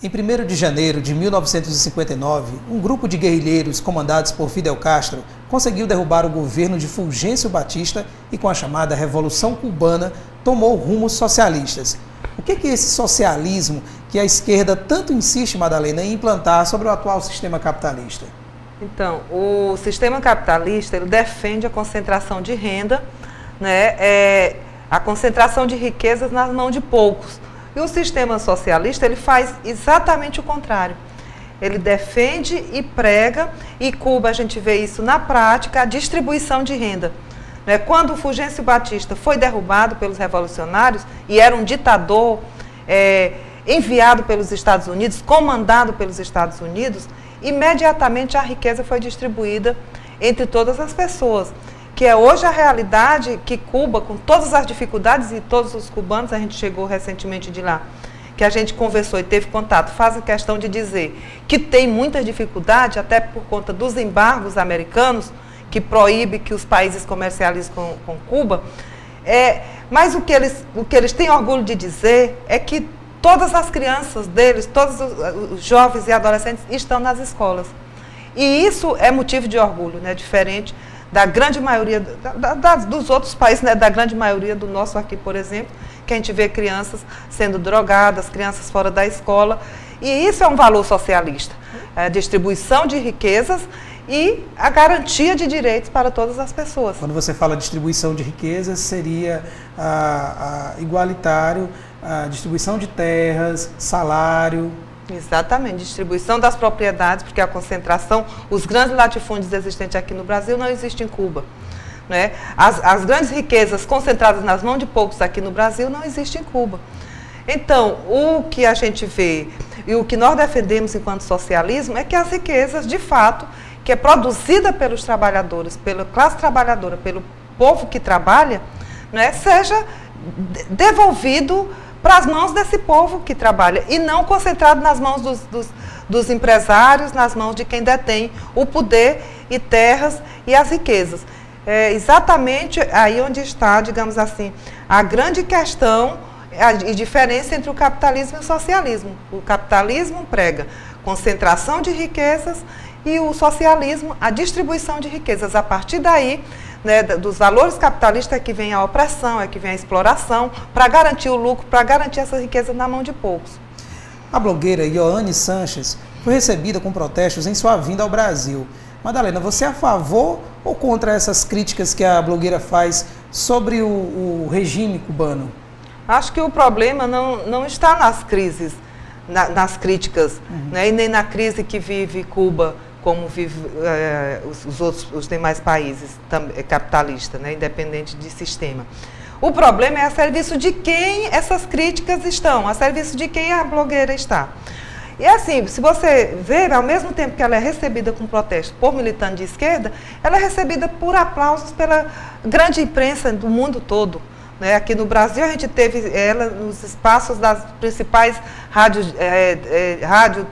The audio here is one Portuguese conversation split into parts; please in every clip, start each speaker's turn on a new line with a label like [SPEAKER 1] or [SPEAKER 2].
[SPEAKER 1] Em 1º de janeiro de 1959, um grupo de guerrilheiros comandados por Fidel Castro conseguiu derrubar o governo de Fulgêncio Batista e, com a chamada Revolução Cubana, tomou rumos socialistas. O que é esse socialismo que a esquerda tanto insiste, Madalena, em implantar sobre o atual sistema capitalista?
[SPEAKER 2] Então, o sistema capitalista ele defende a concentração de renda, né, a concentração de riquezas nas mãos de poucos. E o sistema socialista, ele faz exatamente o contrário. Ele defende e prega, e Cuba, a gente vê isso na prática, a distribuição de renda. Quando o Fulgêncio Batista foi derrubado pelos revolucionários, e era um ditador enviado pelos Estados Unidos, comandado pelos Estados Unidos, imediatamente a riqueza foi distribuída entre todas as pessoas. Que é hoje a realidade que Cuba, com todas as dificuldades, e todos os cubanos, a gente chegou recentemente de lá, que a gente conversou e teve contato, fazem questão de dizer que tem muita dificuldade, até por conta dos embargos americanos, que proíbe que os países comercializem com Cuba, mas o que eles têm orgulho de dizer é que todas as crianças deles, todos os jovens e adolescentes estão nas escolas. E isso é motivo de orgulho, né? Diferente da grande maioria dos outros países, né, da grande maioria do nosso aqui, por exemplo, que a gente vê crianças sendo drogadas, crianças fora da escola, e isso é um valor socialista, a distribuição de riquezas e a garantia de direitos para todas as pessoas.
[SPEAKER 1] Quando você fala distribuição de riquezas, seria igualitário, a distribuição de terras, salário.
[SPEAKER 2] Exatamente, distribuição das propriedades, porque a concentração, os grandes latifúndios existentes aqui no Brasil não existem em Cuba. Né? As grandes riquezas concentradas nas mãos de poucos aqui no Brasil não existem em Cuba. Então, o que a gente vê e o que nós defendemos enquanto socialismo é que as riquezas, de fato, que é produzida pelos trabalhadores, pela classe trabalhadora, pelo povo que trabalha, né, seja devolvido para as mãos desse povo que trabalha, e não concentrado nas mãos dos empresários, nas mãos de quem detém o poder e terras e as riquezas. É exatamente aí onde está, digamos assim, a grande questão e diferença entre o capitalismo e o socialismo. O capitalismo prega concentração de riquezas e o socialismo, a distribuição de riquezas. A partir daí, né, dos valores capitalistas é que vem a opressão, é que vem a exploração, para garantir o lucro, para garantir essa riqueza na mão de poucos.
[SPEAKER 1] A blogueira Ioane Sanches foi recebida com protestos em sua vinda ao Brasil. Madalena, você é a favor ou contra essas críticas que a blogueira faz sobre o regime cubano?
[SPEAKER 2] Acho que o problema não está nas crises, nas críticas, né, e nem na crise que vive Cuba, como vivem os demais países capitalistas, né, independente de sistema. O problema é a serviço de quem essas críticas estão, a serviço de quem a blogueira está. E assim, se você ver, ao mesmo tempo que ela é recebida com protesto por militantes de esquerda, ela é recebida por aplausos pela grande imprensa do mundo todo. Né? Aqui no Brasil, a gente teve ela nos espaços das principais rádio,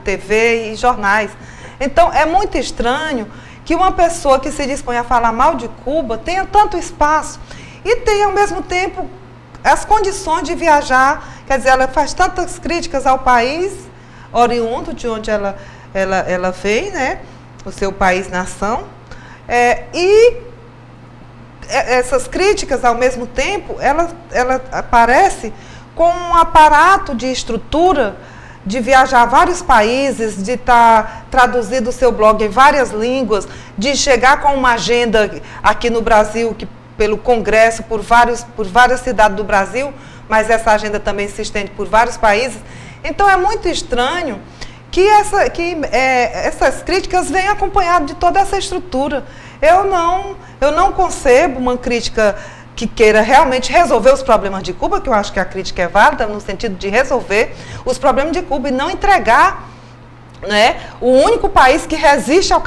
[SPEAKER 2] TV e jornais. Então, é muito estranho que uma pessoa que se dispõe a falar mal de Cuba tenha tanto espaço e tenha, ao mesmo tempo, as condições de viajar. Quer dizer, ela faz tantas críticas ao país oriundo de onde ela vem, né? O seu país-nação. E essas críticas, ao mesmo tempo, ela aparece com um aparato de estrutura de viajar a vários países, de estar traduzindo o seu blog em várias línguas, de chegar com uma agenda aqui no Brasil, pelo Congresso, por várias cidades do Brasil, mas essa agenda também se estende por vários países. Então, é muito estranho que essas críticas venham acompanhadas de toda essa estrutura. Eu não concebo uma crítica que queira realmente resolver os problemas de Cuba, que eu acho que a crítica é válida no sentido de resolver os problemas de Cuba e não entregar, né, o único país que resiste aos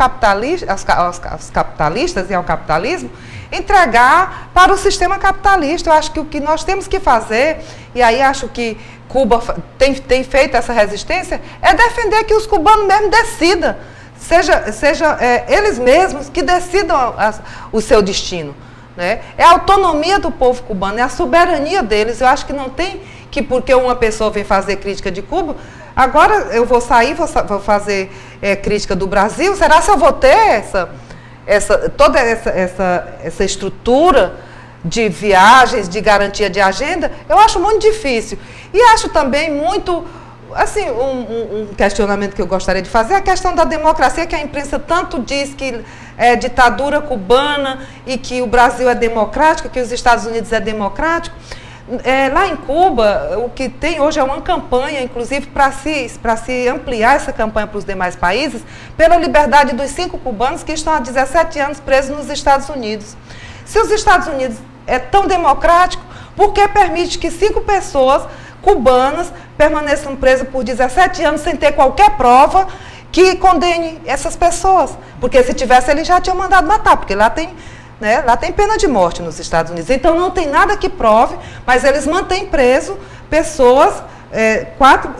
[SPEAKER 2] capitalistas e ao capitalismo, entregar para o sistema capitalista. Eu acho que o que nós temos que fazer, e aí acho que Cuba tem feito essa resistência, é defender que os cubanos mesmo decidam, seja eles mesmos que decidam o seu destino. Né? É a autonomia do povo cubano, é a soberania deles. Eu acho que não tem que, porque uma pessoa vem fazer crítica de Cuba, Agora eu vou sair, vou fazer crítica do Brasil, será que eu vou ter toda essa estrutura de viagens, de garantia de agenda? Eu acho muito difícil. E acho também muito, assim, um questionamento que eu gostaria de fazer, é a questão da democracia, que a imprensa tanto diz que é ditadura cubana e que o Brasil é democrático, que os Estados Unidos é democrático. Lá em Cuba, o que tem hoje é uma campanha, inclusive, para se ampliar essa campanha para os demais países, pela liberdade dos 5 cubanos que estão há 17 anos presos nos Estados Unidos. Se os Estados Unidos é tão democrático, por que permite que 5 pessoas cubanas permaneçam presas por 17 anos sem ter qualquer prova que condene essas pessoas? Porque se tivesse, eles já tinham mandado matar, porque lá tem pena de morte nos Estados Unidos. Então, não tem nada que prove, mas eles mantêm preso pessoas,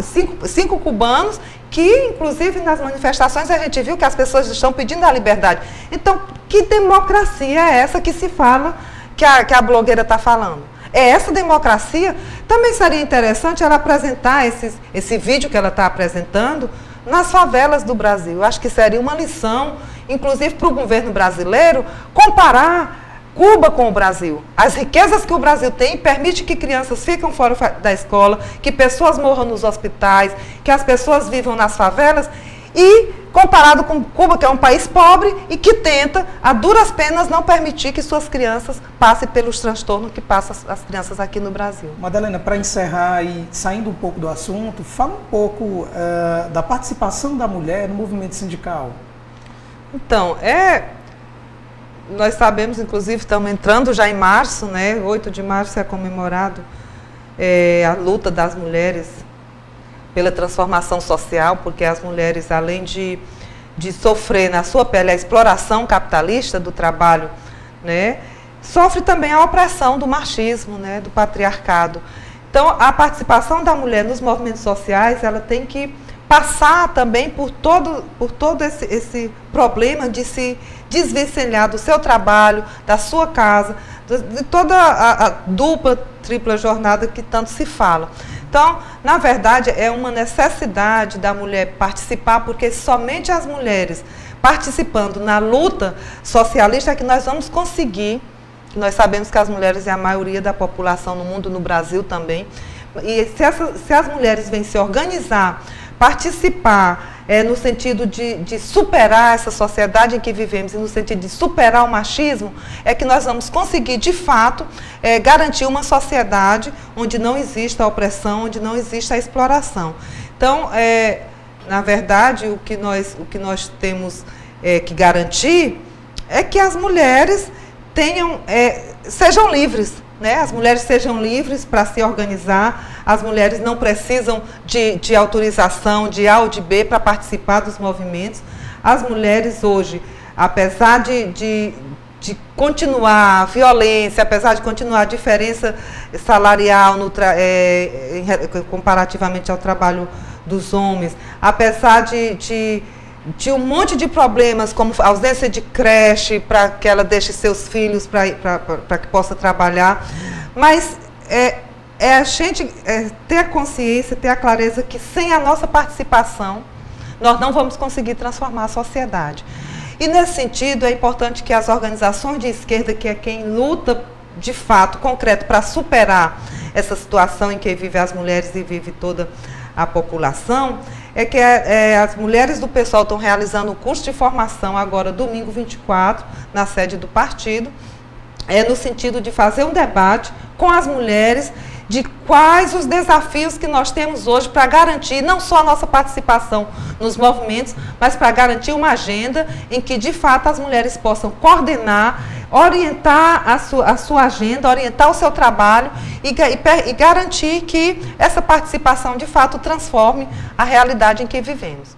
[SPEAKER 2] 5 cubanos, que, inclusive, nas manifestações, a gente viu que as pessoas estão pedindo a liberdade. Então, que democracia é essa que se fala, que a blogueira está falando? É essa democracia? Também seria interessante ela apresentar esse vídeo que ela está apresentando nas favelas do Brasil. Eu acho que seria uma lição, inclusive para o governo brasileiro, comparar Cuba com o Brasil. As riquezas que o Brasil tem permite que crianças fiquem fora da escola, que pessoas morram nos hospitais, que as pessoas vivam nas favelas, e comparado com Cuba, que é um país pobre e que tenta, a duras penas, não permitir que suas crianças passem pelos transtornos que passam as crianças aqui no Brasil.
[SPEAKER 1] Madalena, para encerrar e saindo um pouco do assunto, fala um pouco da participação da mulher no movimento sindical.
[SPEAKER 2] Então, nós sabemos, inclusive, estamos entrando já em março, né? 8 de março é comemorado a luta das mulheres pela transformação social, porque as mulheres, além de sofrer na sua pele a exploração capitalista do trabalho, né, sofre também a opressão do machismo, né, do patriarcado. Então, a participação da mulher nos movimentos sociais, ela tem que passar também por todo esse problema de se desvencilhar do seu trabalho, da sua casa, de toda a dupla, tripla jornada que tanto se fala. Então, na verdade, é uma necessidade da mulher participar, porque somente as mulheres participando na luta socialista é que nós vamos conseguir, que nós sabemos que as mulheres é a maioria da população no mundo, no Brasil também, e se as mulheres vêm se organizar, participar no sentido de superar essa sociedade em que vivemos e no sentido de superar o machismo, é que nós vamos conseguir, de fato, garantir uma sociedade onde não exista a opressão, onde não exista a exploração. Então, na verdade, o que nós temos que garantir é que as mulheres sejam livres, né? As mulheres sejam livres para se organizar, as mulheres não precisam de autorização de A ou de B para participar dos movimentos. As mulheres hoje, apesar de continuar a violência, apesar de continuar a diferença salarial comparativamente ao trabalho dos homens, apesar de um monte de problemas, como ausência de creche, para que ela deixe seus filhos para que possa trabalhar. Mas a gente ter a consciência, ter a clareza que sem a nossa participação, nós não vamos conseguir transformar a sociedade. E nesse sentido, é importante que as organizações de esquerda, que é quem luta de fato, concreto, para superar essa situação em que vivem as mulheres e vive toda a população, é que as mulheres do PSOL estão realizando um curso de formação agora, domingo 24, na sede do partido, no sentido de fazer um debate com as mulheres de quais os desafios que nós temos hoje para garantir não só a nossa participação nos movimentos, mas para garantir uma agenda em que, de fato, as mulheres possam coordenar, orientar a sua agenda, orientar o seu trabalho e garantir que essa participação, de fato, transforme a realidade em que vivemos.